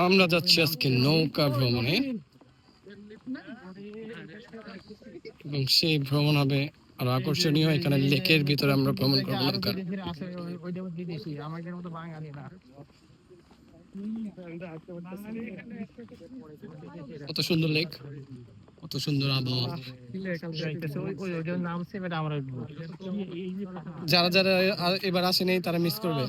আমরা যাচ্ছি আজকে নৌকা ভ্রমণে এবং সেই ভ্রমণ হবে আরো আকর্ষণীয়। এখানে লেকের ভিতরে আমরা ভ্রমণ করবো নৌকা। কত সুন্দর লেক, কত সুন্দর আবহাওয়া। যারা যারা এবার আসেনি তারা মিস করবে।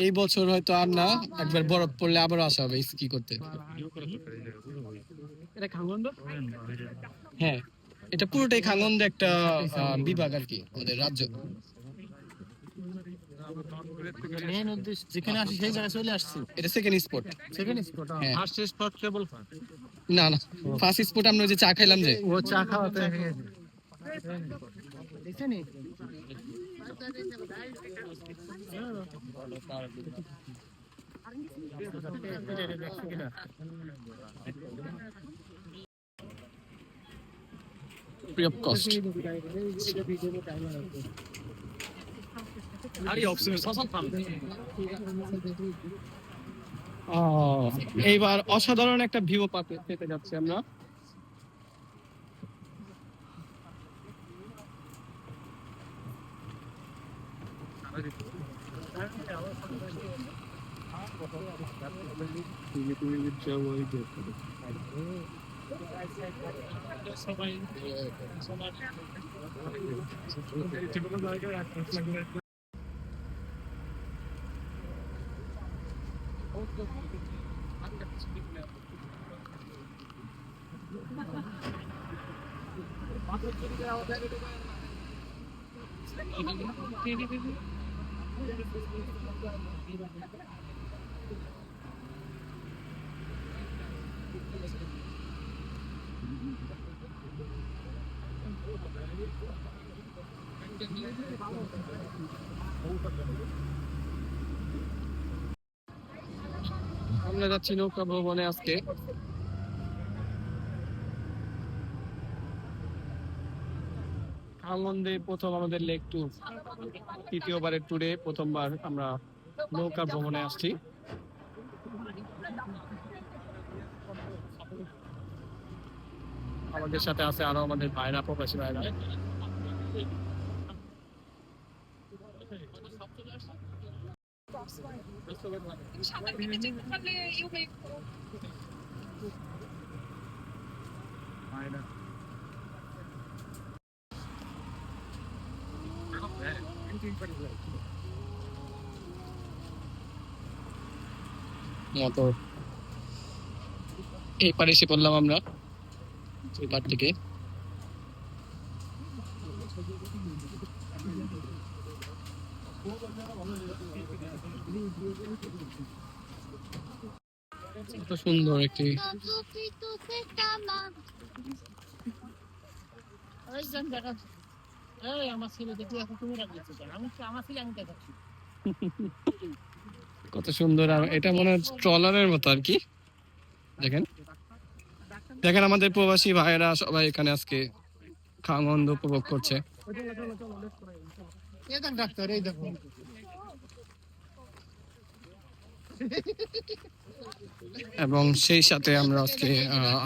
এই বছর হয়তো আর না, একবার বরফ পড়লে আবার আসা হবে স্কি করতে। হ্যাঁ, এটা পুরোটাই খাঙ্গন্দে একটা বিভাগ আর কি, আমাদের রাজ্য। যেখানে আসি সেই জায়গায় চলে আসছি। এটা সেকেন্ড স্পট। ফার্স্ট স্পট কেবল না না, ফার্স্ট স্পট আমরা যে চা খাইলাম, যে ও চা খাওয়াতে free of cost. এইবার অসাধারণ একটা ভিউ পেতে যাচ্ছি আমরা। আমরা যাচ্ছি নৌকা ভ্রমণে আজকে। আনন্দে প্রথম আমাদের লেক ট্যুর, তৃতীয়বারের ট্যুরে প্রথমবার আমরা নৌকা ভ্রমণে আসছি। আমাদের সাথে আছে আরো আমাদের ভাইরা, প্রবাসী ভাইরা। মতো এই পারে এসে পড়লাম আমরা, এই পার থেকে। কত সুন্দর একটি কত সুন্দর। এটা মনে হয় ট্রলারের মতো আর কি। দেখেন দেখেন আমাদের প্রবাসী ভাইয়েরা সবাই এখানে আজকে আনন্দ উপভোগ করছে। এবং সেই সাথে আমরা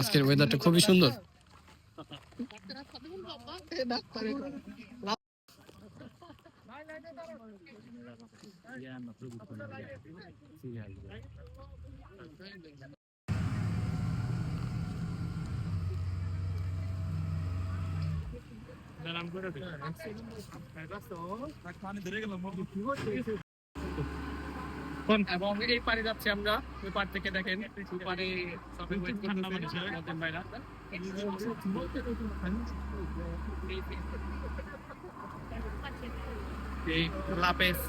আজকের ওয়েদারটা খুবই সুন্দর। এবং এই পারে যাচ্ছি আমরা, ওই পার থেকে দেখেন পারে সবাই ওয়েট করতেছে নতুন ভাইরা। এই লাপেস